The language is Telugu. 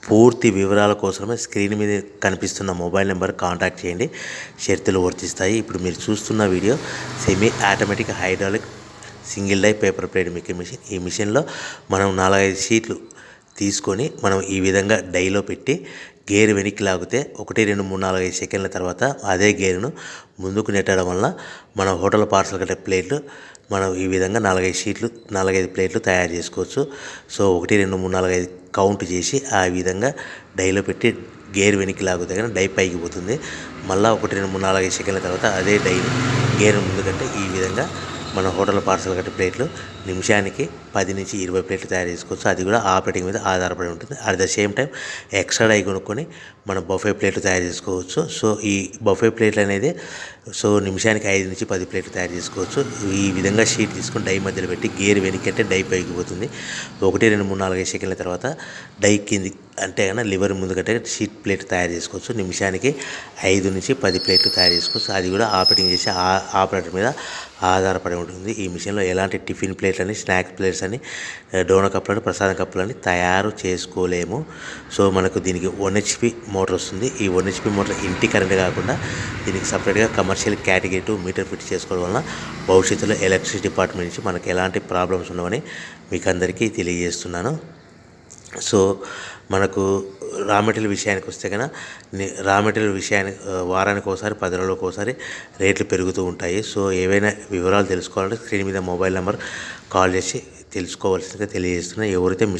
పూర్తి వివరాల కోసమే స్క్రీన్ మీద కనిపిస్తున్న మొబైల్ నెంబర్ కాంటాక్ట్ చేయండి. షరతులు వర్తిస్తాయి. ఇప్పుడు మీరు చూస్తున్న video semi automatic hydraulic single die paper plate making machine. ఈ మిషన్లో మనం 4-5 షీట్లు తీసుకొని మనం ఈ విధంగా డైలో పెట్టి గేర్ వెనక్కి లాగితే 1 2 3 4 5 సెకండ్ల తర్వాత అదే గేరును ముందుకు నెట్టడం వల్ల మన హోటల్ పార్సల్ కట్టే ప్లేట్లు మనం ఈ విధంగా 4-5 షీట్లు 4-5 ప్లేట్లు తయారు చేసుకోవచ్చు. సో 1 2 3 4 5 కౌంట్ చేసి ఆ విధంగా డైలో పెట్టి గేర్ వెనక్కి లాగితే కానీ డై పైకి పోతుంది. మళ్ళీ 1 2 3 4 5 సెకండ్ల తర్వాత అదే డైని గేర్ ముందుకంటే ఈ విధంగా మన హోటల్ పార్సల్ కట్టే ప్లేట్లు నిమిషానికి 10 నుంచి 20 ప్లేట్లు తయారు చేసుకోవచ్చు. అది కూడా ఆపరేటింగ్ మీద ఆధారపడి ఉంటుంది. At the same time extra die కొనుక్కొని మనం బఫే ప్లేట్లు తయారు చేసుకోవచ్చు. సో ఈ బఫే ప్లేట్లు అనేది నిమిషానికి 5 నుంచి 10 ప్లేట్లు తయారు చేసుకోవచ్చు. ఈ విధంగా షీట్ తీసుకొని డై మధ్యలో పెట్టి గేర్ వెనక్కి అంటే డై పైకి పోతుంది. 1 2 3 4 5 సెకండ్ల తర్వాత డై కింది అంటే కన్నా లివర్ ముందుకంటే షీట్ ప్లేట్ తయారు చేసుకోవచ్చు. నిమిషానికి 5 నుంచి 10 ప్లేట్లు తయారు చేసుకోవచ్చు. అది కూడా ఆపరేటింగ్ చేసే ఆపరేటర్ మీద ఆధారపడి ఉంటుంది. ఈ మిషన్లో ఎలాంటి టిఫిన్ ప్లేట్లని, స్నాక్స్ ప్లేట్స్ అని, డోనా కప్పులని, ప్రసాదం కప్పులని తయారు చేసుకోలేము. సో మనకు దీనికి 1 HP మోటార్ వస్తుంది. ఈ 1 HP మోటార్ ఇంటి కరెంట్ కాకుండా దీనికి సపరేట్గా కమర్షియల్ కేటగిరీ 2 మీటర్ ఫిట్ చేసుకోవడం వలన భవిష్యత్తులో ఎలక్ట్రిసిటీ డిపార్ట్మెంట్ నుంచి మనకు ఎలాంటి ప్రాబ్లమ్స్ ఉండవని మీకు అందరికీ తెలియజేస్తున్నాను. సో మనకు రా మెటీరియల్ విషయానికి వస్తే కనుక రా మెటీరియల్ విషయానికి వారానికి ఒకసారి 10 రోజులకు ఒకసారి రేట్లు పెరుగుతూ ఉంటాయి. సో ఏవైనా వివరాలు తెలుసుకోవాలంటే స్క్రీన్ మీద మొబైల్ నెంబర్ కాల్ చేసి తెలుసుకోవాల్సిందిగా తెలియజేస్తున్నాను. ఎవరైతే